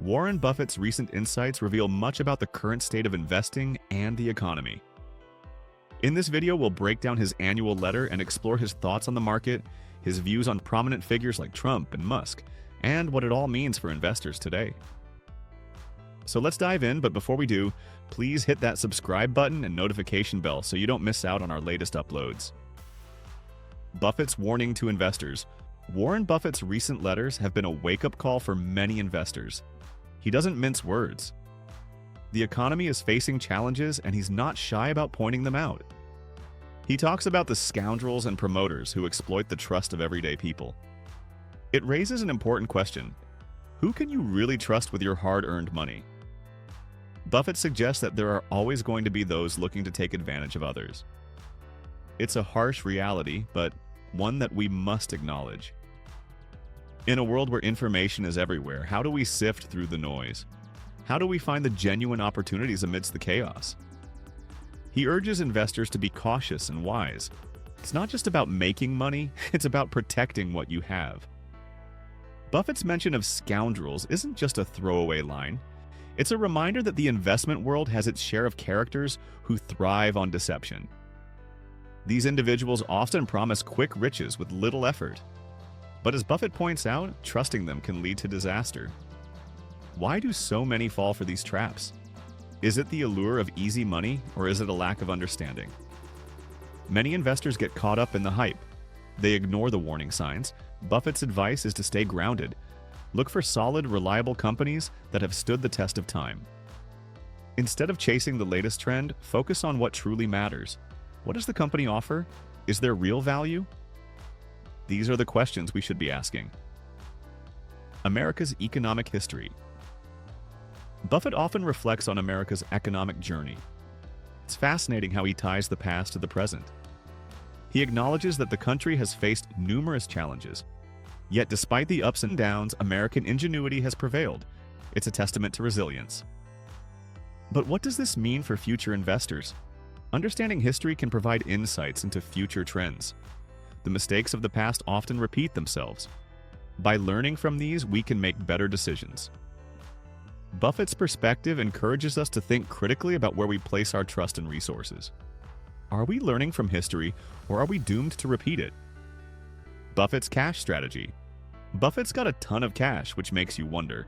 Warren Buffett's recent insights reveal much about the current state of investing and the economy. In this video, we'll break down his annual letter and explore his thoughts on the market, his views on prominent figures like Trump and Musk, and what it all means for investors today. So let's dive in, but before we do, please hit that subscribe button and notification bell so you don't miss out on our latest uploads. Buffett's warning to investors. Warren Buffett's recent letters have been a wake-up call for many investors. He doesn't mince words. The economy is facing challenges, and he's not shy about pointing them out. He talks about the scoundrels and promoters who exploit the trust of everyday people. It raises an important question. Who can you really trust with your hard-earned money? Buffett suggests that there are always going to be those looking to take advantage of others. It's a harsh reality, but one that we must acknowledge. In a world where information is everywhere, how do we sift through the noise? How do we find the genuine opportunities amidst the chaos? He urges investors to be cautious and wise. It's not just about making money, it's about protecting what you have. Buffett's mention of scoundrels isn't just a throwaway line. It's a reminder that the investment world has its share of characters who thrive on deception. These individuals often promise quick riches with little effort. But as Buffett points out, trusting them can lead to disaster. Why do so many fall for these traps? Is it the allure of easy money, or is it a lack of understanding? Many investors get caught up in the hype. They ignore the warning signs. Buffett's advice is to stay grounded. Look for solid, reliable companies that have stood the test of time. Instead of chasing the latest trend, focus on what truly matters. What does the company offer? Is there real value? These are the questions we should be asking. America's economic history. Buffett often reflects on America's economic journey. It's fascinating how he ties the past to the present. He acknowledges that the country has faced numerous challenges. Yet despite the ups and downs, American ingenuity has prevailed. It's a testament to resilience. But what does this mean for future investors? Understanding history can provide insights into future trends. The mistakes of the past often repeat themselves. By learning from these, we can make better decisions. Buffett's perspective encourages us to think critically about where we place our trust and resources. Are we learning from history, or are we doomed to repeat it? Buffett's cash strategy. Buffett's got a ton of cash, which makes you wonder,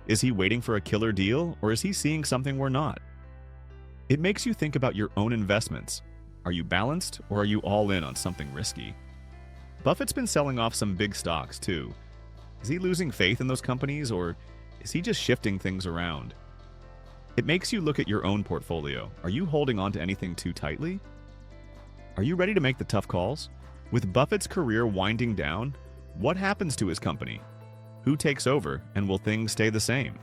is he waiting for a killer deal, or is he seeing something we're not? It makes you think about your own investments. Are you balanced, or are you all in on something risky? Buffett's been selling off some big stocks, too. Is he losing faith in those companies, or is he just shifting things around? It makes you look at your own portfolio. Are you holding on to anything too tightly? Are you ready to make the tough calls? With Buffett's career winding down, what happens to his company? Who takes over, and will things stay the same?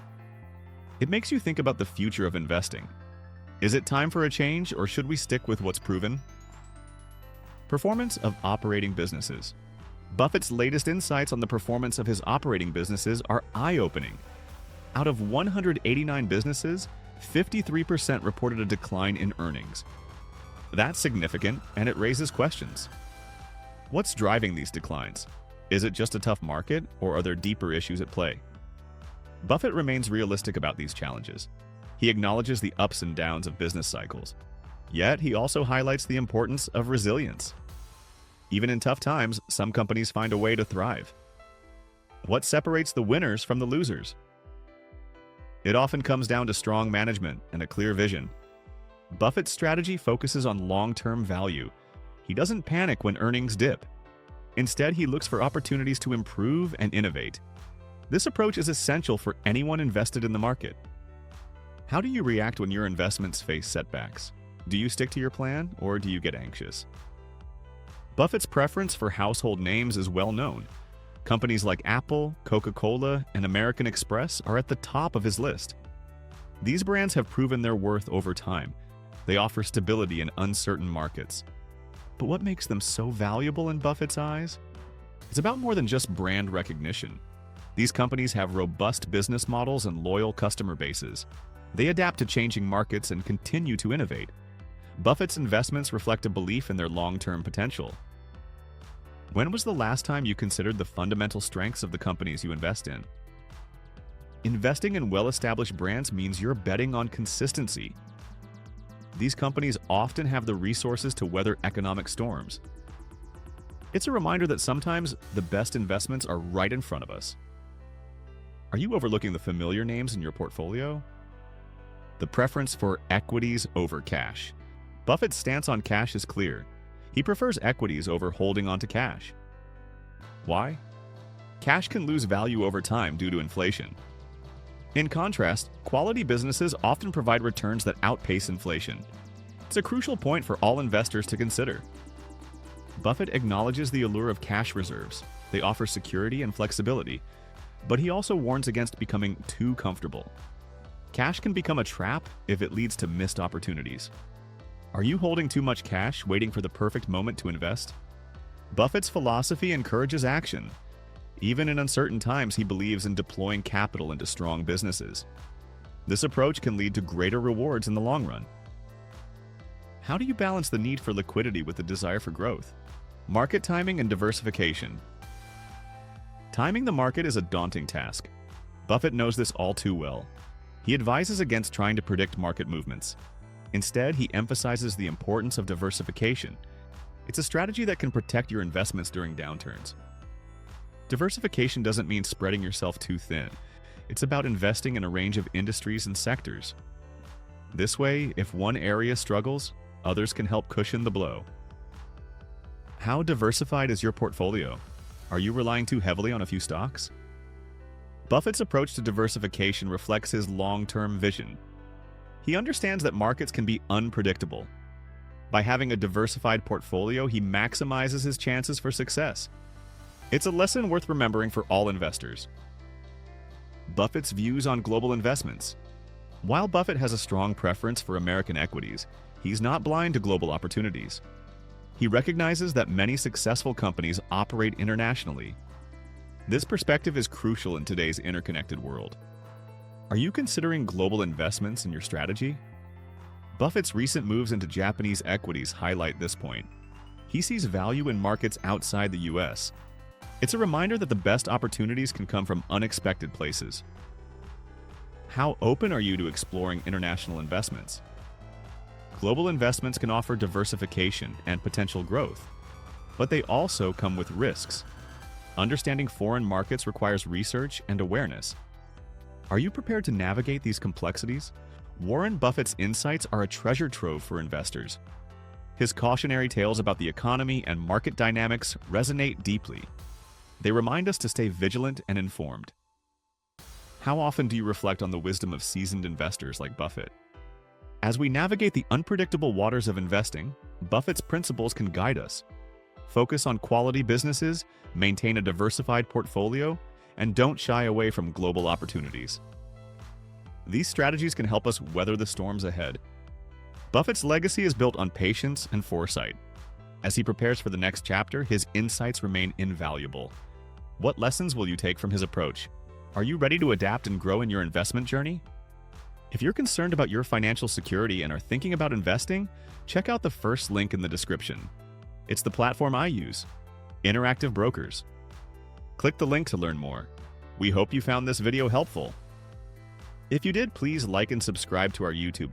It makes you think about the future of investing. Is it time for a change, or should we stick with what's proven? Performance of operating businesses. Buffett's latest insights on the performance of his operating businesses are eye-opening. Out of 189 businesses, 53% reported a decline in earnings. That's significant, and it raises questions. What's driving these declines? Is it just a tough market, or are there deeper issues at play? Buffett remains realistic about these challenges. He acknowledges the ups and downs of business cycles. Yet, he also highlights the importance of resilience. Even in tough times, some companies find a way to thrive. What separates the winners from the losers? It often comes down to strong management and a clear vision. Buffett's strategy focuses on long-term value. He doesn't panic when earnings dip. Instead, he looks for opportunities to improve and innovate. This approach is essential for anyone invested in the market. How do you react when your investments face setbacks? Do you stick to your plan, or do you get anxious? Buffett's preference for household names is well known. Companies like Apple, Coca-Cola, and American Express are at the top of his list. These brands have proven their worth over time. They offer stability in uncertain markets. But what makes them so valuable in Buffett's eyes? It's about more than just brand recognition. These companies have robust business models and loyal customer bases. They adapt to changing markets and continue to innovate. Buffett's investments reflect a belief in their long-term potential. When was the last time you considered the fundamental strengths of the companies you invest in? Investing in well-established brands means you're betting on consistency. These companies often have the resources to weather economic storms. It's a reminder that sometimes the best investments are right in front of us. Are you overlooking the familiar names in your portfolio? The preference for equities over cash. Buffett's stance on cash is clear. He prefers equities over holding onto cash. Why? Cash can lose value over time due to inflation. In contrast, quality businesses often provide returns that outpace inflation. It's a crucial point for all investors to consider. Buffett acknowledges the allure of cash reserves. They offer security and flexibility, but he also warns against becoming too comfortable. Cash can become a trap if it leads to missed opportunities. Are you holding too much cash, waiting for the perfect moment to invest? Buffett's philosophy encourages action. Even in uncertain times, he believes in deploying capital into strong businesses. This approach can lead to greater rewards in the long run. How do you balance the need for liquidity with the desire for growth? Market timing and diversification. Timing the market is a daunting task. Buffett knows this all too well. He advises against trying to predict market movements. Instead, he emphasizes the importance of diversification. It's a strategy that can protect your investments during downturns. Diversification doesn't mean spreading yourself too thin. It's about investing in a range of industries and sectors. This way, if one area struggles, others can help cushion the blow. How diversified is your portfolio? Are you relying too heavily on a few stocks? Buffett's approach to diversification reflects his long-term vision. He understands that markets can be unpredictable. By having a diversified portfolio, he maximizes his chances for success. It's a lesson worth remembering for all investors. Buffett's views on global investments. While Buffett has a strong preference for American equities, he's not blind to global opportunities. He recognizes that many successful companies operate internationally. This perspective is crucial in today's interconnected world. Are you considering global investments in your strategy? Buffett's recent moves into Japanese equities highlight this point. He sees value in markets outside the US. It's a reminder that the best opportunities can come from unexpected places. How open are you to exploring international investments? Global investments can offer diversification and potential growth, but they also come with risks. Understanding foreign markets requires research and awareness. Are you prepared to navigate these complexities? Warren Buffett's insights are a treasure trove for investors. His cautionary tales about the economy and market dynamics resonate deeply. They remind us to stay vigilant and informed. How often do you reflect on the wisdom of seasoned investors like Buffett? As we navigate the unpredictable waters of investing, Buffett's principles can guide us. Focus on quality businesses, maintain a diversified portfolio, and don't shy away from global opportunities. These strategies can help us weather the storms ahead. Buffett's legacy is built on patience and foresight. As he prepares for the next chapter, his insights remain invaluable. What lessons will you take from his approach? Are you ready to adapt and grow in your investment journey? If you're concerned about your financial security and are thinking about investing, check out the first link in the description. It's the platform I use, Interactive Brokers. Click the link to learn more. We hope you found this video helpful. If you did, please like and subscribe to our YouTube